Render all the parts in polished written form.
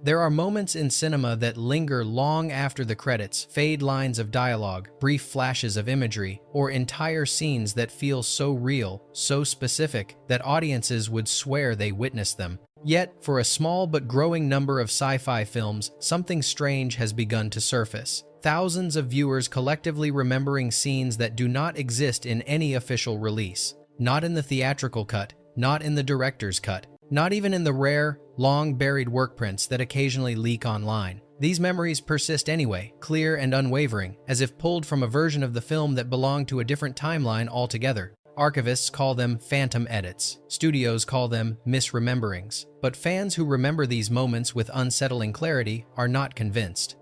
There are moments in cinema that linger long after the credits, fade lines of dialogue, brief flashes of imagery, or entire scenes that feel so real, so specific, that audiences would swear they witnessed them. Yet, for a small but growing number of sci-fi films, something strange has begun to surface. Thousands of viewers collectively remembering scenes that do not exist in any official release. Not in the theatrical cut, not in the director's cut, not even in the rare, long-buried work prints that occasionally leak online. These memories persist anyway, clear and unwavering, as if pulled from a version of the film that belonged to a different timeline altogether. Archivists call them phantom edits. Studios call them misrememberings. But fans who remember these moments with unsettling clarity are not convinced.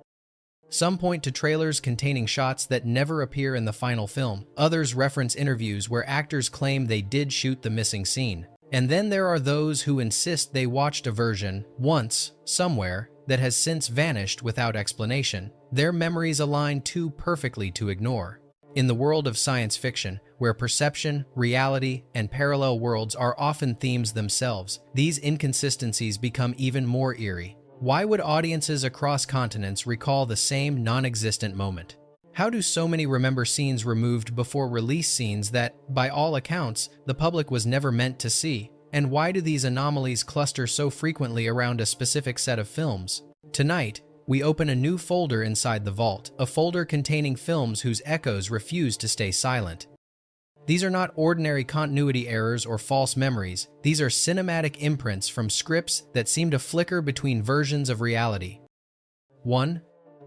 Some point to trailers containing shots that never appear in the final film. Others reference interviews where actors claim they did shoot the missing scene. And then there are those who insist they watched a version, once, somewhere, that has since vanished without explanation. Their memories align too perfectly to ignore. In the world of science fiction, where perception, reality, and parallel worlds are often themes themselves, these inconsistencies become even more eerie. Why would audiences across continents recall the same non-existent moment? How do so many remember scenes removed before release scenes that, by all accounts, the public was never meant to see? And why do these anomalies cluster so frequently around a specific set of films? Tonight, we open a new folder inside the vault, a folder containing films whose echoes refuse to stay silent. These are not ordinary continuity errors or false memories. These are cinematic imprints from scripts that seem to flicker between versions of reality. 1.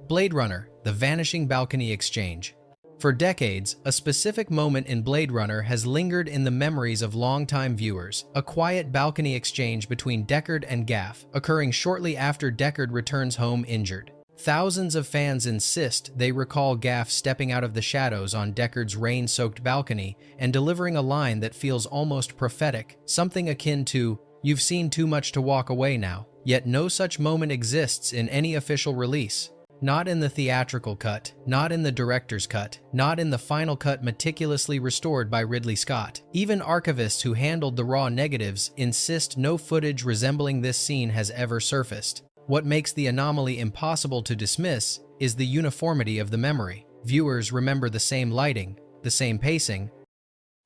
Blade Runner, the vanishing balcony exchange. For decades, a specific moment in Blade Runner has lingered in the memories of longtime viewers, a quiet balcony exchange between Deckard and Gaff, occurring shortly after Deckard returns home injured. Thousands of fans insist they recall Gaff stepping out of the shadows on Deckard's rain-soaked balcony and delivering a line that feels almost prophetic, something akin to, "You've seen too much to walk away now." Yet no such moment exists in any official release. Not in the theatrical cut, not in the director's cut, not in the final cut meticulously restored by Ridley Scott. Even archivists who handled the raw negatives insist no footage resembling this scene has ever surfaced. What makes the anomaly impossible to dismiss is the uniformity of the memory. Viewers remember the same lighting, the same pacing,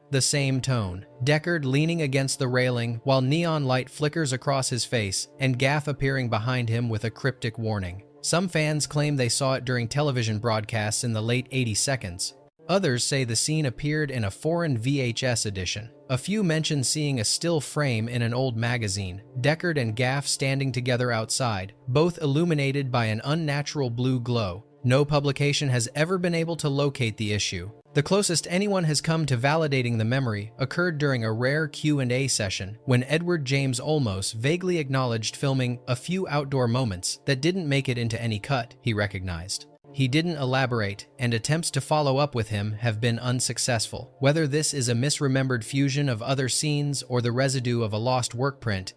the same tone. Deckard leaning against the railing while neon light flickers across his face and Gaff appearing behind him with a cryptic warning. Some fans claim they saw it during television broadcasts in the late 80 seconds. Others say the scene appeared in a foreign VHS edition. A few mention seeing a still frame in an old magazine, Deckard and Gaff standing together outside, both illuminated by an unnatural blue glow. No publication has ever been able to locate the issue. The closest anyone has come to validating the memory occurred during a rare Q&A session when Edward James Olmos vaguely acknowledged filming a few outdoor moments that didn't make it into any cut he recognized. He didn't elaborate, and attempts to follow up with him have been unsuccessful. Whether this is a misremembered fusion of other scenes or the residue of a lost work print,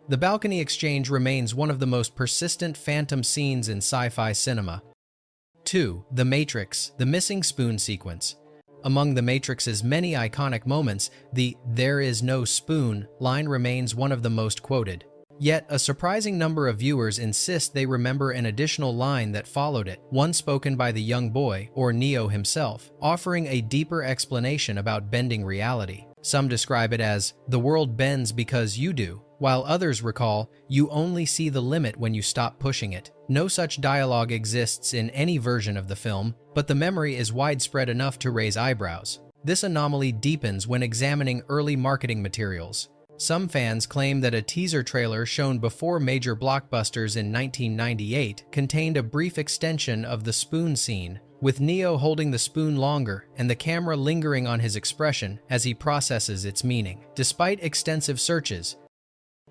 the balcony exchange remains one of the most persistent phantom scenes in sci-fi cinema. 2. The Matrix, the missing spoon sequence. Among The Matrix's many iconic moments, the "there is no spoon" line remains one of the most quoted. Yet, a surprising number of viewers insist they remember an additional line that followed it, one spoken by the young boy, or Neo himself, offering a deeper explanation about bending reality. Some describe it as, "the world bends because you do," while others recall, "you only see the limit when you stop pushing it." No such dialogue exists in any version of the film, but the memory is widespread enough to raise eyebrows. This anomaly deepens when examining early marketing materials. Some fans claim that a teaser trailer shown before major blockbusters in 1998 contained a brief extension of the spoon scene, with Neo holding the spoon longer and the camera lingering on his expression as he processes its meaning. Despite extensive searches,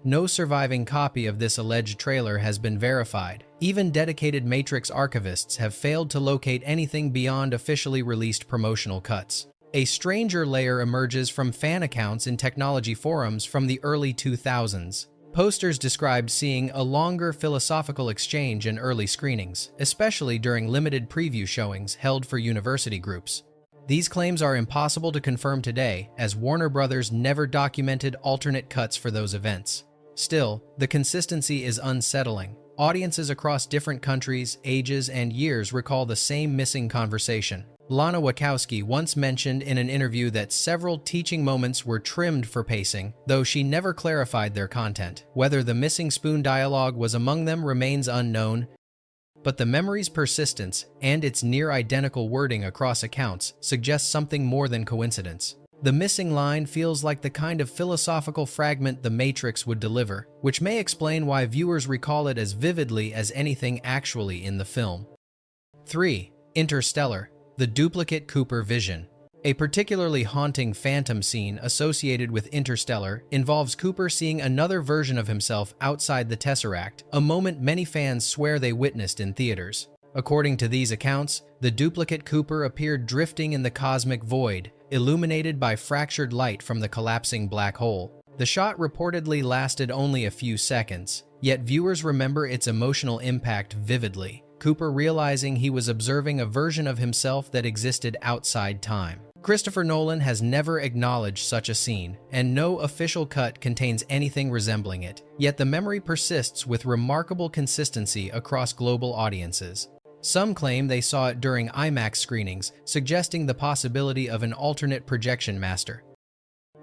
no surviving copy of this alleged trailer has been verified. Even dedicated Matrix archivists have failed to locate anything beyond officially released promotional cuts. A stranger layer emerges from fan accounts in technology forums from the early 2000s. Posters described seeing a longer philosophical exchange in early screenings, especially during limited preview showings held for university groups. These claims are impossible to confirm today, as Warner Brothers never documented alternate cuts for those events. Still, the consistency is unsettling. Audiences across different countries, ages, and years recall the same missing conversation. Lana Wachowski once mentioned in an interview that several teaching moments were trimmed for pacing, though she never clarified their content. Whether the missing spoon dialogue was among them remains unknown, but the memory's persistence and its near-identical wording across accounts suggests something more than coincidence. The missing line feels like the kind of philosophical fragment The Matrix would deliver, which may explain why viewers recall it as vividly as anything actually in the film. 3. Interstellar, the duplicate Cooper vision. A particularly haunting phantom scene associated with Interstellar involves Cooper seeing another version of himself outside the Tesseract, a moment many fans swear they witnessed in theaters. According to these accounts, the duplicate Cooper appeared drifting in the cosmic void, illuminated by fractured light from the collapsing black hole. The shot reportedly lasted only a few seconds, yet viewers remember its emotional impact vividly. Cooper realizing he was observing a version of himself that existed outside time. Christopher Nolan has never acknowledged such a scene, and no official cut contains anything resembling it. Yet the memory persists with remarkable consistency across global audiences. Some claim they saw it during IMAX screenings, suggesting the possibility of an alternate projection master.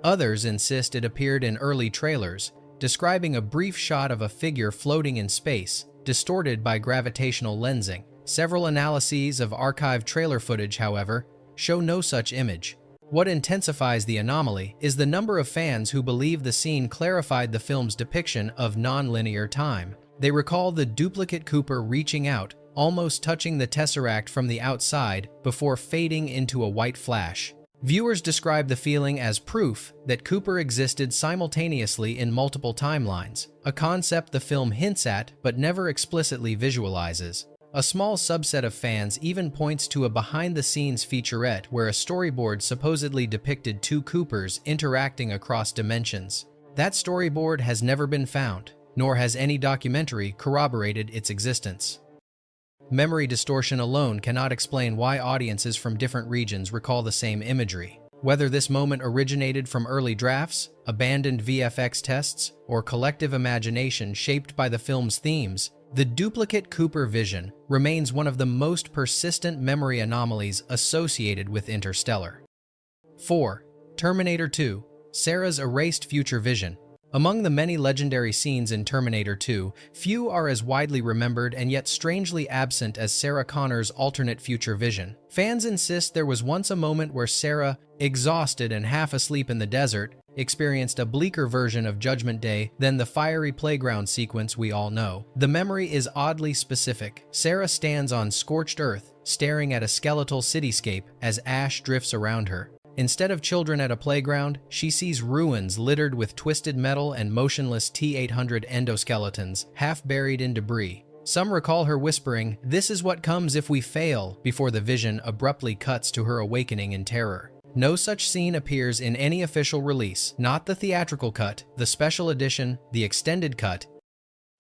Others insist it appeared in early trailers, describing a brief shot of a figure floating in space, distorted by gravitational lensing. Several analyses of archived trailer footage, however, show no such image. What intensifies the anomaly is the number of fans who believe the scene clarified the film's depiction of non-linear time. They recall the duplicate Cooper reaching out, almost touching the Tesseract from the outside before fading into a white flash. Viewers describe the feeling as proof that Cooper existed simultaneously in multiple timelines, a concept the film hints at but never explicitly visualizes. A small subset of fans even points to a behind-the-scenes featurette where a storyboard supposedly depicted two Coopers interacting across dimensions. That storyboard has never been found, nor has any documentary corroborated its existence. Memory distortion alone cannot explain why audiences from different regions recall the same imagery. Whether this moment originated from early drafts, abandoned VFX tests, or collective imagination shaped by the film's themes, the duplicate Cooper vision remains one of the most persistent memory anomalies associated with Interstellar. 4. Terminator 2, Sarah's erased future vision. Among the many legendary scenes in Terminator 2, few are as widely remembered and yet strangely absent as Sarah Connor's alternate future vision. Fans insist there was once a moment where Sarah, exhausted and half asleep in the desert, experienced a bleaker version of Judgment Day than the fiery playground sequence we all know. The memory is oddly specific. Sarah stands on scorched earth, staring at a skeletal cityscape as ash drifts around her. Instead of children at a playground, she sees ruins littered with twisted metal and motionless T-800 endoskeletons, half buried in debris. Some recall her whispering, "This is what comes if we fail," before the vision abruptly cuts to her awakening in terror. No such scene appears in any official release, not the theatrical cut, the special edition, the extended cut,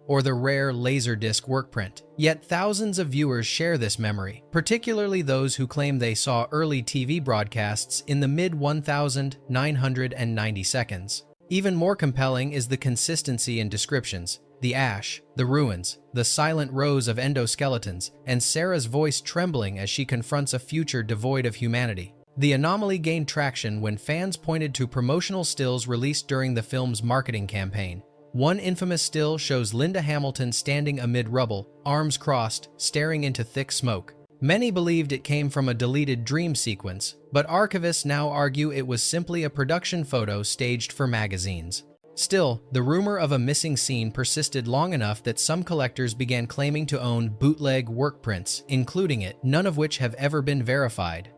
or the rare Laserdisc workprint. Yet thousands of viewers share this memory, particularly those who claim they saw early TV broadcasts in the mid-1990 seconds. Even more compelling is the consistency in descriptions. The ash, the ruins, the silent rows of endoskeletons, and Sarah's voice trembling as she confronts a future devoid of humanity. The anomaly gained traction when fans pointed to promotional stills released during the film's marketing campaign. One infamous still shows Linda Hamilton standing amid rubble, arms crossed, staring into thick smoke. Many believed it came from a deleted dream sequence, but archivists now argue it was simply a production photo staged for magazines. Still, the rumor of a missing scene persisted long enough that some collectors began claiming to own bootleg workprints, including it, none of which have ever been verified.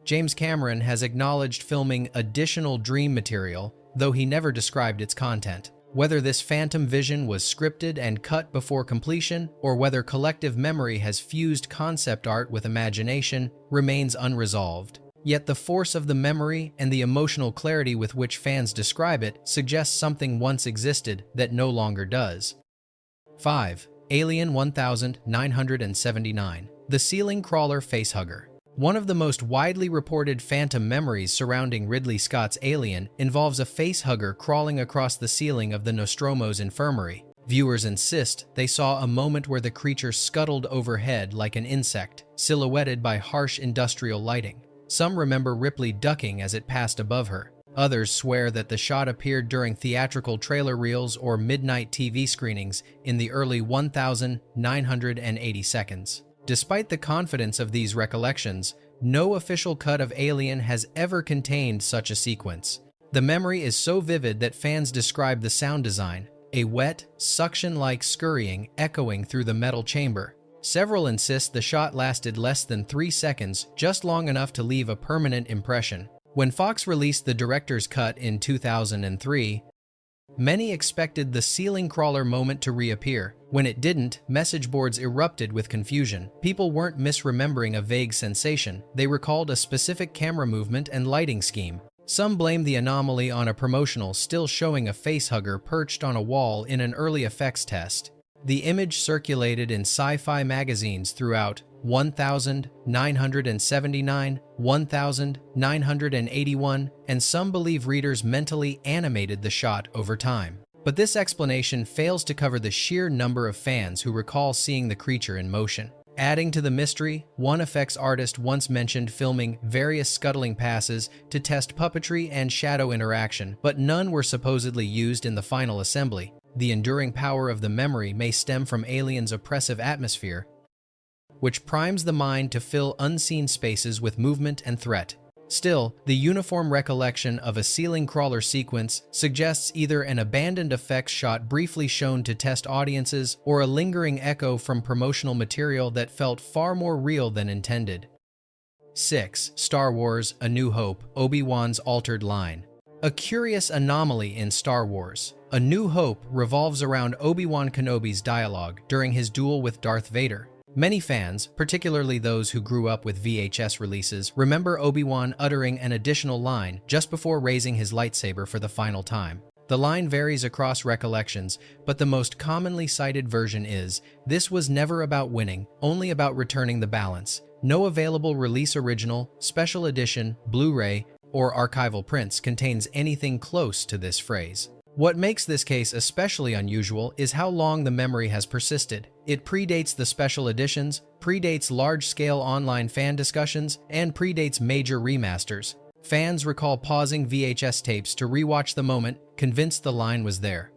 James Cameron has acknowledged filming additional dream material, though he never described its content. Whether this phantom vision was scripted and cut before completion, or whether collective memory has fused concept art with imagination, remains unresolved. Yet the force of the memory and the emotional clarity with which fans describe it suggests something once existed that no longer does. 5. Alien 1979, the ceiling crawler facehugger. One of the most widely reported phantom memories surrounding Ridley Scott's Alien involves a facehugger crawling across the ceiling of the Nostromo's infirmary. Viewers insist they saw a moment where the creature scuttled overhead like an insect, silhouetted by harsh industrial lighting. Some remember Ripley ducking as it passed above her. Others swear that the shot appeared during theatrical trailer reels or midnight TV screenings in the early 1980 seconds. Despite the confidence of these recollections, no official cut of Alien has ever contained such a sequence. The memory is so vivid that fans describe the sound design, a wet, suction-like scurrying echoing through the metal chamber. Several insist the shot lasted less than 3 seconds, just long enough to leave a permanent impression. When Fox released the director's cut in 2003, many expected the ceiling crawler moment to reappear. When it didn't, message boards erupted with confusion. People weren't misremembering a vague sensation. They recalled a specific camera movement and lighting scheme. Some blamed the anomaly on a promotional still showing a facehugger perched on a wall in an early effects test. The image circulated in Sci-Fi magazines throughout 1979, 1981, and some believe readers mentally animated the shot over time. But this explanation fails to cover the sheer number of fans who recall seeing the creature in motion. Adding to the mystery, one effects artist once mentioned filming various scuttling passes to test puppetry and shadow interaction, but none were supposedly used in the final assembly. The enduring power of the memory may stem from Alien's oppressive atmosphere, which primes the mind to fill unseen spaces with movement and threat. Still, the uniform recollection of a ceiling crawler sequence suggests either an abandoned effects shot briefly shown to test audiences or a lingering echo from promotional material that felt far more real than intended. 6. Star Wars: A New Hope, Obi-Wan's altered line. A curious anomaly in Star Wars: A New Hope revolves around Obi-Wan Kenobi's dialogue during his duel with Darth Vader. Many fans, particularly those who grew up with VHS releases, remember Obi-Wan uttering an additional line just before raising his lightsaber for the final time. The line varies across recollections, but the most commonly cited version is, "This was never about winning, only about returning the balance." No available release original, special edition, Blu-ray, or archival prints contains anything close to this phrase. What makes this case especially unusual is how long the memory has persisted. It predates the special editions, predates large-scale online fan discussions, and predates major remasters. Fans recall pausing VHS tapes to rewatch the moment, convinced the line was there.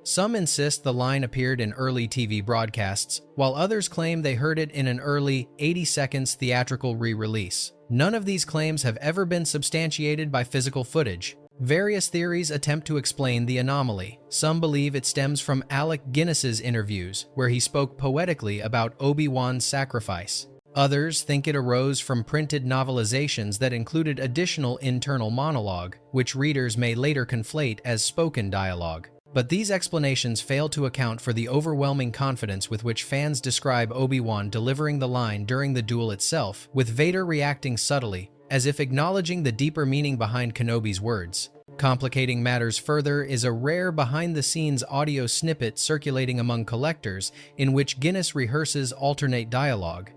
Some insist the line appeared in early TV broadcasts, while others claim they heard it in an early 80 seconds theatrical re-release. None of these claims have ever been substantiated by physical footage. Various theories attempt to explain the anomaly. Some believe it stems from Alec Guinness's interviews, where he spoke poetically about Obi-Wan's sacrifice. Others think it arose from printed novelizations that included additional internal monologue, which readers may later conflate as spoken dialogue. But these explanations fail to account for the overwhelming confidence with which fans describe Obi-Wan delivering the line during the duel itself, with Vader reacting subtly, as if acknowledging the deeper meaning behind Kenobi's words. Complicating matters further is a rare behind-the-scenes audio snippet circulating among collectors in which Guinness rehearses alternate dialogue.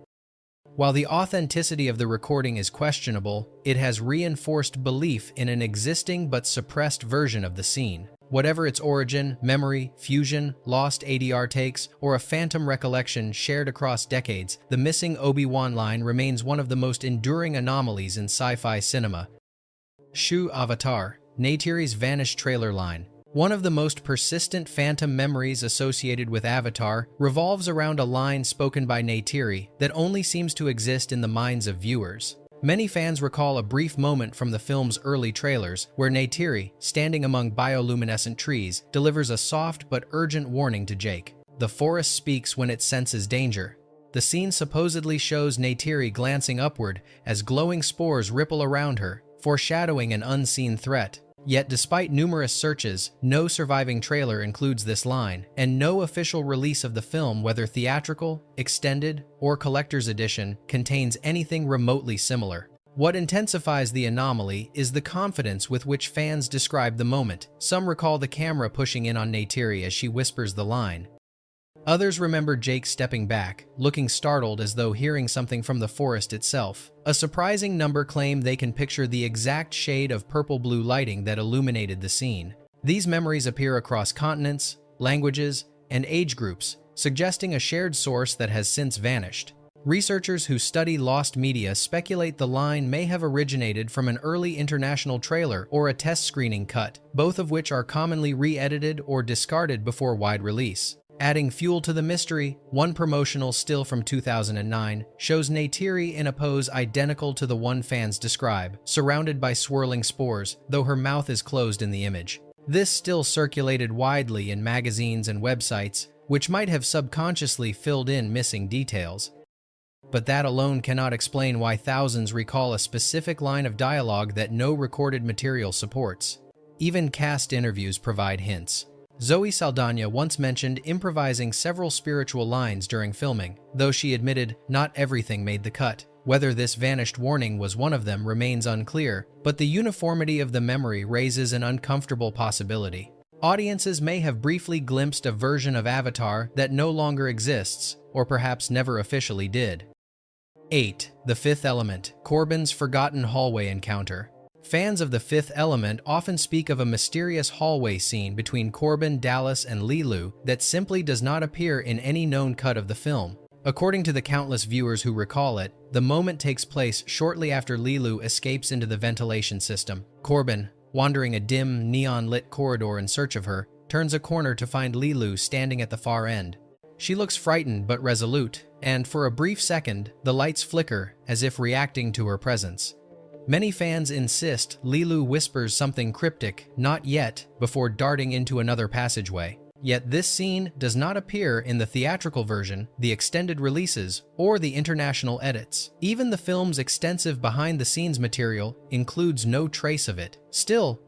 While the authenticity of the recording is questionable, it has reinforced belief in an existing but suppressed version of the scene. Whatever its origin, memory, fusion, lost ADR takes, or a phantom recollection shared across decades, the missing Obi-Wan line remains one of the most enduring anomalies in sci-fi cinema. Shu Avatar, Neytiri's vanished trailer line. One of the most persistent phantom memories associated with Avatar revolves around a line spoken by Neytiri that only seems to exist in the minds of viewers. Many fans recall a brief moment from the film's early trailers where Neytiri, standing among bioluminescent trees, delivers a soft but urgent warning to Jake. The forest speaks when it senses danger. The scene supposedly shows Neytiri glancing upward as glowing spores ripple around her, foreshadowing an unseen threat. Yet despite numerous searches, no surviving trailer includes this line, and no official release of the film, whether theatrical, extended, or collector's edition, contains anything remotely similar. What intensifies the anomaly is the confidence with which fans describe the moment. Some recall the camera pushing in on Neytiri as she whispers the line. Others remember Jake stepping back, looking startled as though hearing something from the forest itself. A surprising number claim they can picture the exact shade of purple-blue lighting that illuminated the scene. These memories appear across continents, languages, and age groups, suggesting a shared source that has since vanished. Researchers who study lost media speculate the line may have originated from an early international trailer or a test screening cut, both of which are commonly re-edited or discarded before wide release. Adding fuel to the mystery, one promotional still from 2009 shows Neytiri in a pose identical to the one fans describe, surrounded by swirling spores, though her mouth is closed in the image. This still circulated widely in magazines and websites, which might have subconsciously filled in missing details. But that alone cannot explain why thousands recall a specific line of dialogue that no recorded material supports. Even cast interviews provide hints. Zoe Saldana once mentioned improvising several spiritual lines during filming, though she admitted not everything made the cut. Whether this vanished warning was one of them remains unclear, but the uniformity of the memory raises an uncomfortable possibility. Audiences may have briefly glimpsed a version of Avatar that no longer exists, or perhaps never officially did. 8. The Fifth Element, Corbin's Forgotten Hallway Encounter. Fans of The Fifth Element often speak of a mysterious hallway scene between Corbin, Dallas, and Lilu that simply does not appear in any known cut of the film. According to the countless viewers who recall it, the moment takes place shortly after Lilu escapes into the ventilation system. Corbin, wandering a dim, neon-lit corridor in search of her, turns a corner to find Lilu standing at the far end. She looks frightened but resolute, and for a brief second, the lights flicker as if reacting to her presence. Many fans insist Lilu whispers something cryptic, "not yet," before darting into another passageway. Yet this scene does not appear in the theatrical version, the extended releases, or the international edits. Even the film's extensive behind-the-scenes material includes no trace of it. Still,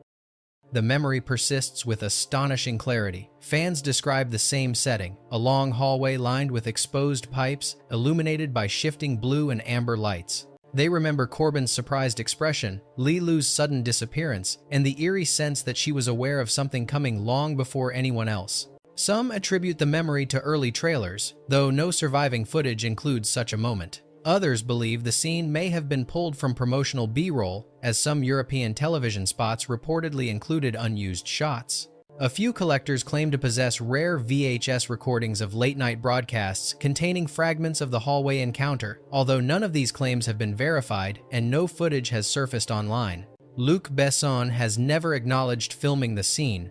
the memory persists with astonishing clarity. Fans describe the same setting, a long hallway lined with exposed pipes, illuminated by shifting blue and amber lights. They remember Corbin's surprised expression, Lilu's sudden disappearance, and the eerie sense that she was aware of something coming long before anyone else. Some attribute the memory to early trailers, though no surviving footage includes such a moment. Others believe the scene may have been pulled from promotional B-roll, as some European television spots reportedly included unused shots. A few collectors claim to possess rare VHS recordings of late-night broadcasts containing fragments of the hallway encounter, although none of these claims have been verified and no footage has surfaced online. Luc Besson has never acknowledged filming the scene,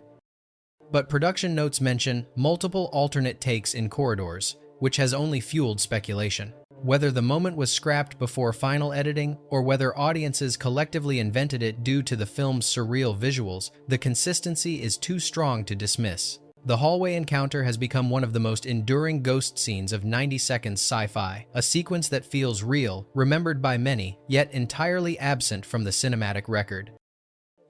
but production notes mention multiple alternate takes in corridors, which has only fueled speculation. Whether the moment was scrapped before final editing or whether audiences collectively invented it due to the film's surreal visuals, the consistency is too strong to dismiss. The hallway encounter has become one of the most enduring ghost scenes of 90 seconds sci-fi, a sequence that feels real, remembered by many, yet entirely absent from the cinematic record.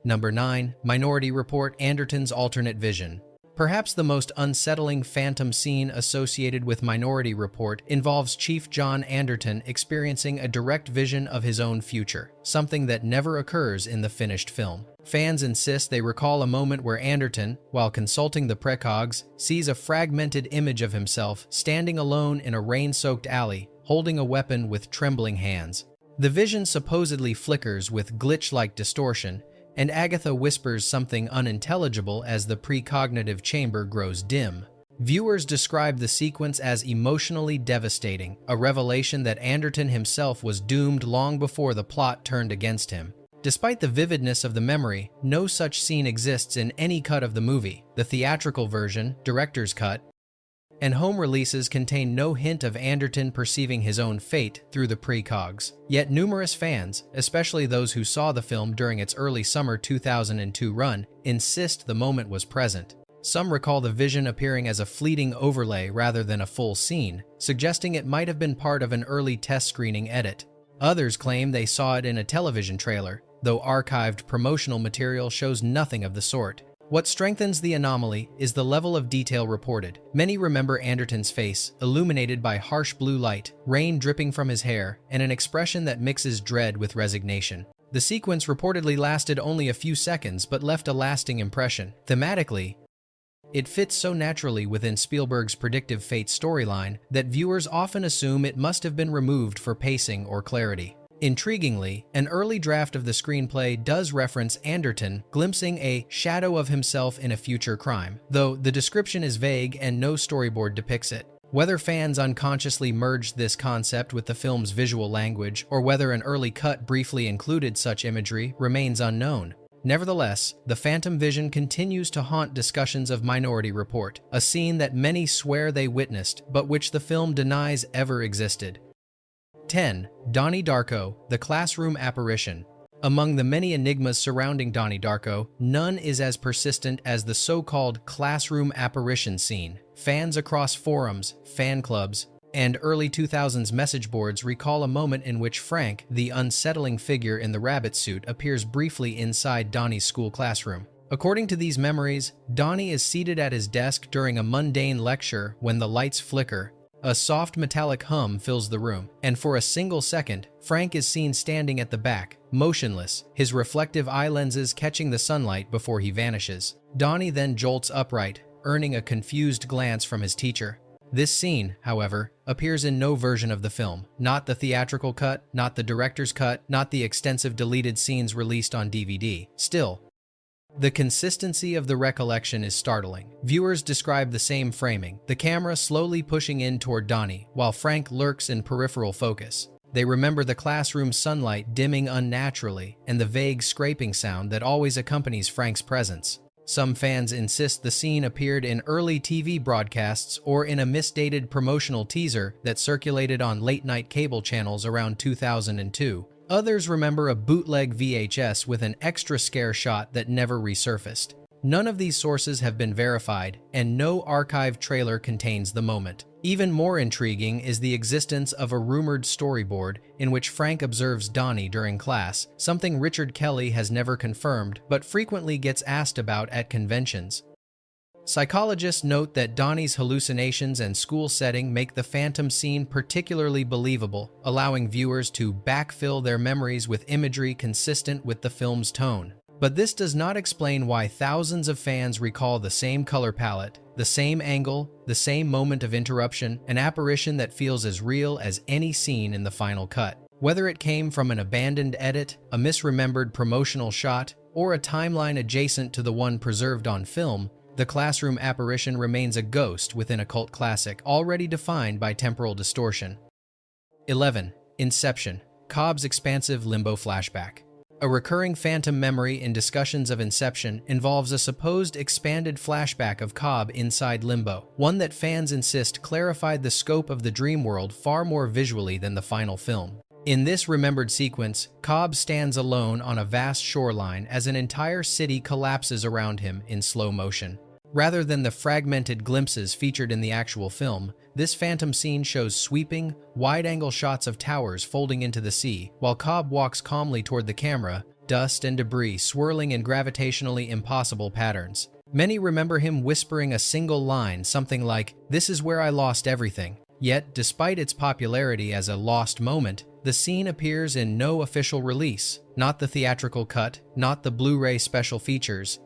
Number 9. Minority Report, Anderton's Alternate Vision. Perhaps the most unsettling phantom scene associated with Minority Report involves Chief John Anderton experiencing a direct vision of his own future, something that never occurs in the finished film. Fans insist they recall a moment where Anderton, while consulting the precogs, sees a fragmented image of himself standing alone in a rain-soaked alley, holding a weapon with trembling hands. The vision supposedly flickers with glitch-like distortion, and Agatha whispers something unintelligible as the precognitive chamber grows dim. Viewers describe the sequence as emotionally devastating, a revelation that Anderton himself was doomed long before the plot turned against him. Despite the vividness of the memory, no such scene exists in any cut of the movie. The theatrical version, director's cut, and home releases contain no hint of Anderton perceiving his own fate through the precogs. Yet numerous fans, especially those who saw the film during its early summer 2002 run, insist the moment was present. Some recall the vision appearing as a fleeting overlay rather than a full scene, suggesting it might have been part of an early test screening edit. Others claim they saw it in a television trailer, though archived promotional material shows nothing of the sort. What strengthens the anomaly is the level of detail reported. Many remember Anderton's face, illuminated by harsh blue light, rain dripping from his hair, and an expression that mixes dread with resignation. The sequence reportedly lasted only a few seconds but left a lasting impression. Thematically, it fits so naturally within Spielberg's predictive fate storyline that viewers often assume it must have been removed for pacing or clarity. Intriguingly, an early draft of the screenplay does reference Anderton glimpsing a shadow of himself in a future crime, though the description is vague and no storyboard depicts it. Whether fans unconsciously merged this concept with the film's visual language or whether an early cut briefly included such imagery remains unknown. Nevertheless, the Phantom Vision continues to haunt discussions of Minority Report, a scene that many swear they witnessed but which the film denies ever existed. 10. Donnie Darko, the classroom apparition. Among the many enigmas surrounding Donnie Darko, none is as persistent as the so-called classroom apparition scene. Fans across forums, fan clubs, and early 2000s message boards recall a moment in which Frank, the unsettling figure in the rabbit suit, appears briefly inside Donnie's school classroom. According to these memories, Donnie is seated at his desk during a mundane lecture when the lights flicker. A soft metallic hum fills the room, and for a single second, Frank is seen standing at the back, motionless, his reflective eye lenses catching the sunlight before he vanishes. Donnie then jolts upright, earning a confused glance from his teacher. This scene, however, appears in no version of the film, not the theatrical cut, not the director's cut, not the extensive deleted scenes released on DVD. Still, the consistency of the recollection is startling. Viewers describe the same framing, the camera slowly pushing in toward Donnie, while Frank lurks in peripheral focus. They remember the classroom sunlight dimming unnaturally and the vague scraping sound that always accompanies Frank's presence. Some fans insist the scene appeared in early TV broadcasts or in a misdated promotional teaser that circulated on late-night cable channels around 2002. Others remember a bootleg VHS with an extra scare shot that never resurfaced. None of these sources have been verified, and no archived trailer contains the moment. Even more intriguing is the existence of a rumored storyboard in which Frank observes Donnie during class, something Richard Kelly has never confirmed but frequently gets asked about at conventions. Psychologists note that Donnie's hallucinations and school setting make the phantom scene particularly believable, allowing viewers to backfill their memories with imagery consistent with the film's tone. But this does not explain why thousands of fans recall the same color palette, the same angle, the same moment of interruption, an apparition that feels as real as any scene in the final cut. Whether it came from an abandoned edit, a misremembered promotional shot, or a timeline adjacent to the one preserved on film, the classroom apparition remains a ghost within a cult classic already defined by temporal distortion. 11. Inception, Cobb's expansive limbo flashback. A recurring phantom memory in discussions of Inception involves a supposed expanded flashback of Cobb inside limbo, one that fans insist clarified the scope of the dream world far more visually than the final film. In this remembered sequence, Cobb stands alone on a vast shoreline as an entire city collapses around him in slow motion. Rather than the fragmented glimpses featured in the actual film, this phantom scene shows sweeping, wide-angle shots of towers folding into the sea, while Cobb walks calmly toward the camera, dust and debris swirling in gravitationally impossible patterns. Many remember him whispering a single line, something like, "This is where I lost everything." Yet, despite its popularity as a lost moment, the scene appears in no official release, not the theatrical cut, not the Blu-ray special features,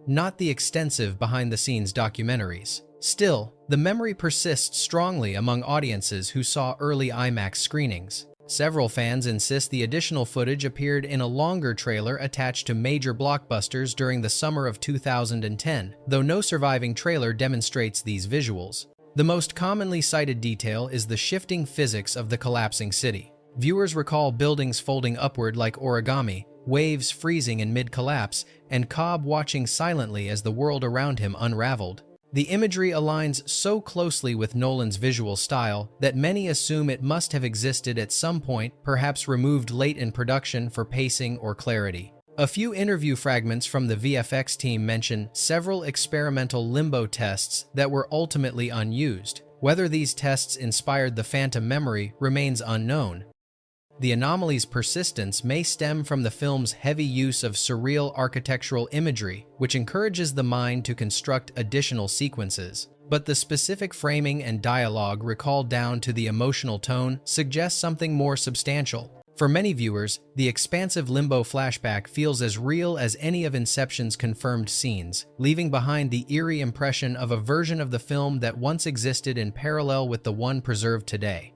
not the extensive behind-the-scenes documentaries. Still, the memory persists strongly among audiences who saw early IMAX screenings. Several fans insist the additional footage appeared in a longer trailer attached to major blockbusters during the summer of 2010, though no surviving trailer demonstrates these visuals. The most commonly cited detail is the shifting physics of the collapsing city. Viewers recall buildings folding upward like origami, waves freezing in mid-collapse, and Cobb watching silently as the world around him unraveled. The imagery aligns so closely with Nolan's visual style that many assume it must have existed at some point, perhaps removed late in production for pacing or clarity. A few interview fragments from the VFX team mention several experimental limbo tests that were ultimately unused. Whether these tests inspired the phantom memory remains unknown. The anomaly's persistence may stem from the film's heavy use of surreal architectural imagery, which encourages the mind to construct additional sequences. But the specific framing and dialogue recalled down to the emotional tone suggests something more substantial. For many viewers, the expansive limbo flashback feels as real as any of Inception's confirmed scenes, leaving behind the eerie impression of a version of the film that once existed in parallel with the one preserved today.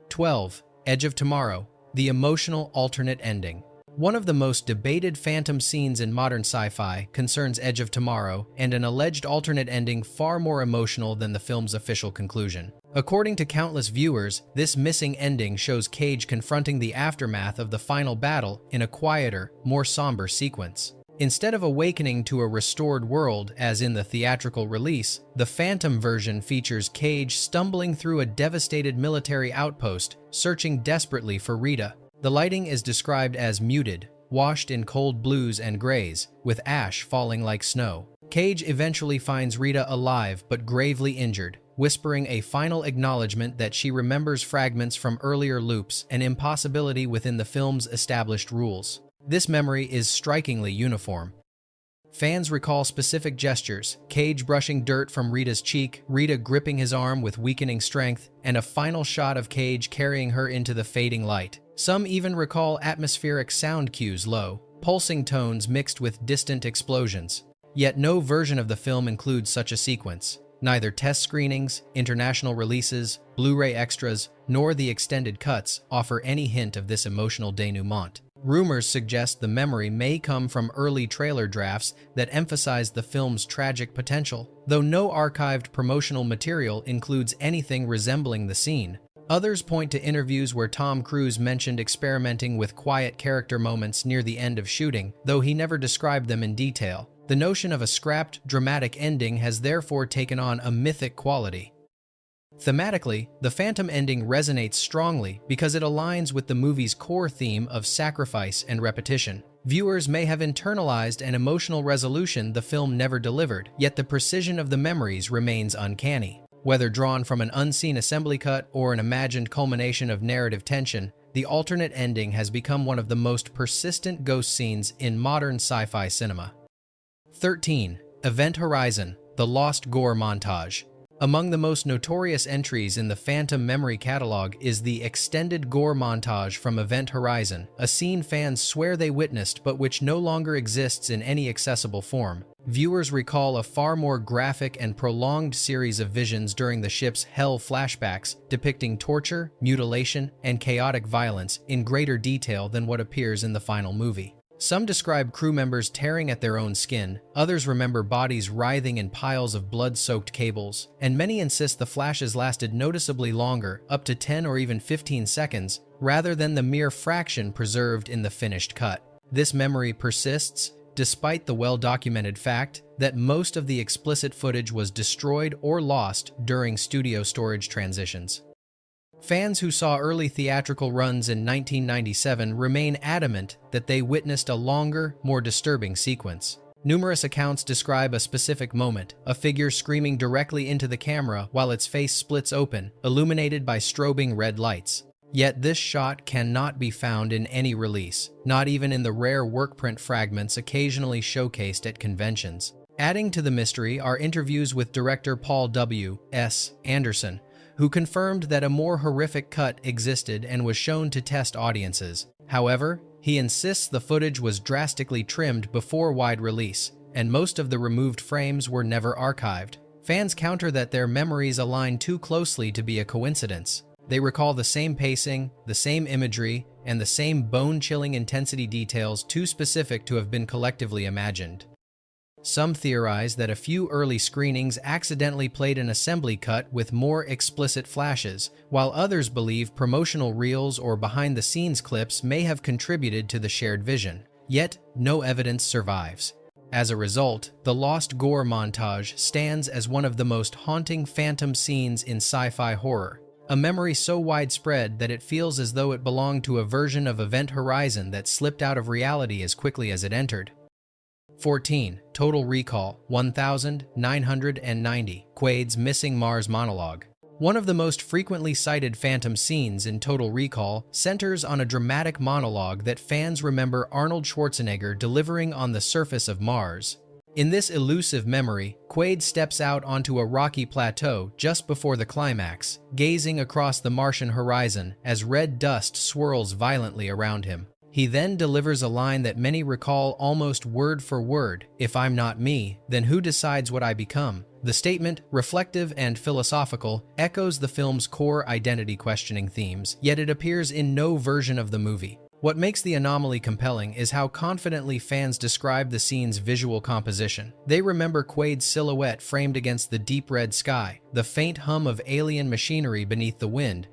12. Edge of Tomorrow, The emotional alternate ending. One of the most debated phantom scenes in modern sci-fi concerns Edge of Tomorrow and an alleged alternate ending far more emotional than the film's official conclusion. According to countless viewers, this missing ending shows Cage confronting the aftermath of the final battle in a quieter, more somber sequence. Instead of awakening to a restored world, as in the theatrical release, the Phantom version features Cage stumbling through a devastated military outpost, searching desperately for Rita. The lighting is described as muted, washed in cold blues and grays, with ash falling like snow. Cage eventually finds Rita alive but gravely injured, whispering a final acknowledgement that she remembers fragments from earlier loops, an impossibility within the film's established rules. This memory is strikingly uniform. Fans recall specific gestures: Cage brushing dirt from Rita's cheek, Rita gripping his arm with weakening strength, and a final shot of Cage carrying her into the fading light. Some even recall atmospheric sound cues: low, pulsing tones mixed with distant explosions. Yet no version of the film includes such a sequence. Neither test screenings, international releases, Blu-ray extras, nor the extended cuts offer any hint of this emotional denouement. Rumors suggest the memory may come from early trailer drafts that emphasize the film's tragic potential, though no archived promotional material includes anything resembling the scene. Others point to interviews where Tom Cruise mentioned experimenting with quiet character moments near the end of shooting, though he never described them in detail. The notion of a scrapped, dramatic ending has therefore taken on a mythic quality. Thematically, the Phantom ending resonates strongly because it aligns with the movie's core theme of sacrifice and repetition. Viewers may have internalized an emotional resolution the film never delivered, yet the precision of the memories remains uncanny. Whether drawn from an unseen assembly cut or an imagined culmination of narrative tension, the alternate ending has become one of the most persistent ghost scenes in modern sci-fi cinema. 13. Event Horizon: The Lost Gore Montage. Among the most notorious entries in the Phantom memory catalog is the extended gore montage from Event Horizon, a scene fans swear they witnessed but which no longer exists in any accessible form. Viewers recall a far more graphic and prolonged series of visions during the ship's Hell flashbacks, depicting torture, mutilation, and chaotic violence in greater detail than what appears in the final movie. Some describe crew members tearing at their own skin, others remember bodies writhing in piles of blood-soaked cables, and many insist the flashes lasted noticeably longer, up to 10 or even 15 seconds, rather than the mere fraction preserved in the finished cut. This memory persists, despite the well-documented fact that most of the explicit footage was destroyed or lost during studio storage transitions. Fans who saw early theatrical runs in 1997 remain adamant that they witnessed a longer, more disturbing sequence. Numerous accounts describe a specific moment, a figure screaming directly into the camera while its face splits open, illuminated by strobing red lights. Yet this shot cannot be found in any release, not even in the rare workprint fragments occasionally showcased at conventions. Adding to the mystery are interviews with director Paul W. S. Anderson, who confirmed that a more horrific cut existed and was shown to test audiences. However, he insists the footage was drastically trimmed before wide release, and most of the removed frames were never archived. Fans counter that their memories align too closely to be a coincidence. They recall the same pacing, the same imagery, and the same bone-chilling intensity details too specific to have been collectively imagined. Some theorize that a few early screenings accidentally played an assembly cut with more explicit flashes, while others believe promotional reels or behind-the-scenes clips may have contributed to the shared vision. Yet, no evidence survives. As a result, the Lost Gore montage stands as one of the most haunting phantom scenes in sci-fi horror, a memory so widespread that it feels as though it belonged to a version of Event Horizon that slipped out of reality as quickly as it entered. 14. Total Recall 1990, Quaid's Missing Mars Monologue. One of the most frequently cited phantom scenes in Total Recall centers on a dramatic monologue that fans remember Arnold Schwarzenegger delivering on the surface of Mars. In this elusive memory, Quaid steps out onto a rocky plateau just before the climax, gazing across the Martian horizon as red dust swirls violently around him. He then delivers a line that many recall almost word for word: "If I'm not me, then who decides what I become?" The statement, reflective and philosophical, echoes the film's core identity-questioning themes, yet it appears in no version of the movie. What makes the anomaly compelling is how confidently fans describe the scene's visual composition. They remember Quaid's silhouette framed against the deep red sky, the faint hum of alien machinery beneath the wind,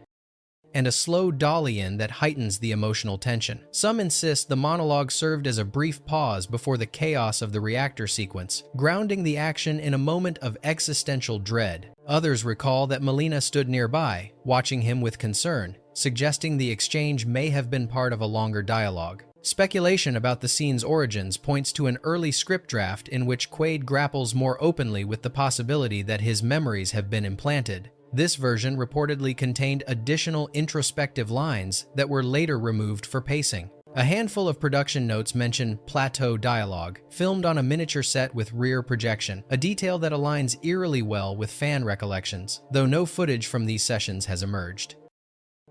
and a slow dolly-in that heightens the emotional tension. Some insist the monologue served as a brief pause before the chaos of the reactor sequence, grounding the action in a moment of existential dread. Others recall that Melina stood nearby, watching him with concern, suggesting the exchange may have been part of a longer dialogue. Speculation about the scene's origins points to an early script draft in which Quaid grapples more openly with the possibility that his memories have been implanted. This version reportedly contained additional introspective lines that were later removed for pacing. A handful of production notes mention plateau dialogue, filmed on a miniature set with rear projection, a detail that aligns eerily well with fan recollections, though no footage from these sessions has emerged.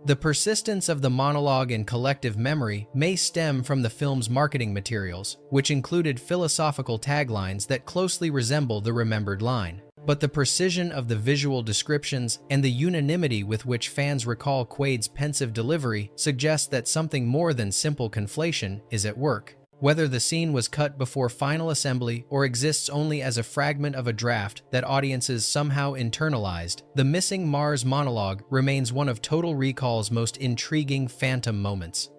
The persistence of the monologue in collective memory may stem from the film's marketing materials, which included philosophical taglines that closely resemble the remembered line. But the precision of the visual descriptions and the unanimity with which fans recall Quaid's pensive delivery suggests that something more than simple conflation is at work. Whether the scene was cut before final assembly or exists only as a fragment of a draft that audiences somehow internalized, the missing Mars monologue remains one of Total Recall's most intriguing phantom moments.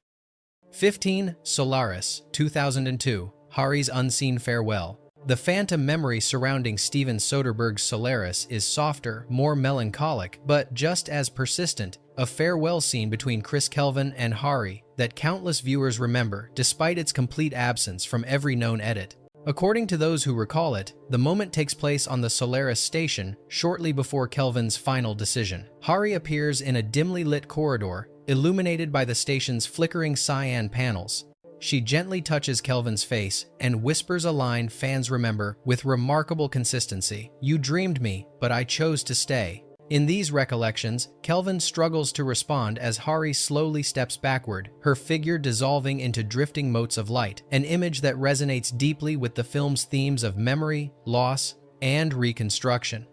15. Solaris, 2002, Hari's Unseen Farewell. The phantom memory surrounding Steven Soderbergh's Solaris is softer, more melancholic, but just as persistent, a farewell scene between Chris Kelvin and Hari that countless viewers remember despite its complete absence from every known edit. According to those who recall it, the moment takes place on the Solaris station shortly before Kelvin's final decision. Hari appears in a dimly lit corridor, illuminated by the station's flickering cyan panels. She gently touches Kelvin's face and whispers a line fans remember with remarkable consistency. "You dreamed me, but I chose to stay." In these recollections, Kelvin struggles to respond as Hari slowly steps backward, her figure dissolving into drifting motes of light, an image that resonates deeply with the film's themes of memory, loss, and reconstruction.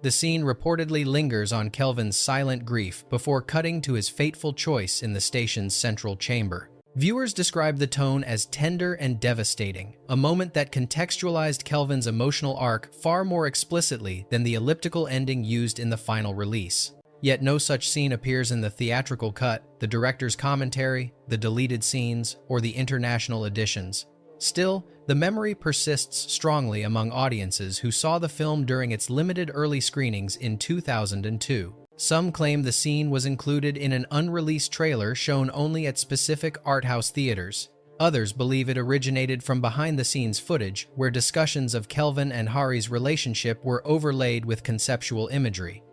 The scene reportedly lingers on Kelvin's silent grief before cutting to his fateful choice in the station's central chamber. Viewers describe the tone as tender and devastating, a moment that contextualized Kelvin's emotional arc far more explicitly than the elliptical ending used in the final release. Yet no such scene appears in the theatrical cut, the director's commentary, the deleted scenes, or the international editions. Still, the memory persists strongly among audiences who saw the film during its limited early screenings in 2002. Some claim the scene was included in an unreleased trailer shown only at specific art house theaters. Others believe it originated from behind-the-scenes footage where discussions of Kelvin and Hari's relationship were overlaid with conceptual imagery.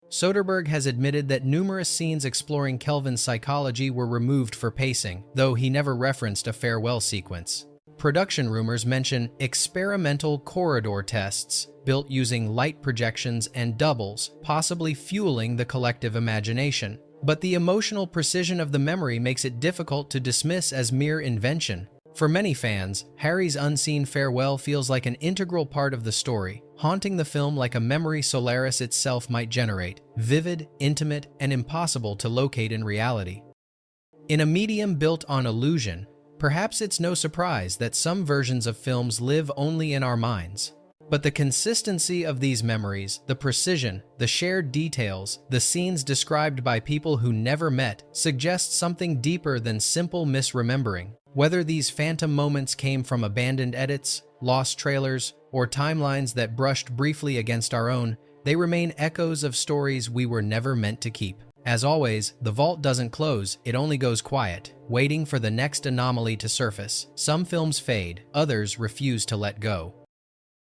Soderbergh has admitted that numerous scenes exploring Kelvin's psychology were removed for pacing, though he never referenced a farewell sequence. Production rumors mention experimental corridor tests built using light projections and doubles, possibly fueling the collective imagination. But the emotional precision of the memory makes it difficult to dismiss as mere invention. For many fans, Hari's unseen farewell feels like an integral part of the story, haunting the film like a memory Solaris itself might generate, vivid, intimate, and impossible to locate in reality. In a medium built on illusion, perhaps it's no surprise that some versions of films live only in our minds. But the consistency of these memories, the precision, the shared details, the scenes described by people who never met, suggests something deeper than simple misremembering. Whether these phantom moments came from abandoned edits, lost trailers, or timelines that brushed briefly against our own, they remain echoes of stories we were never meant to keep. As always, the vault doesn't close, it only goes quiet, waiting for the next anomaly to surface. Some films fade, others refuse to let go.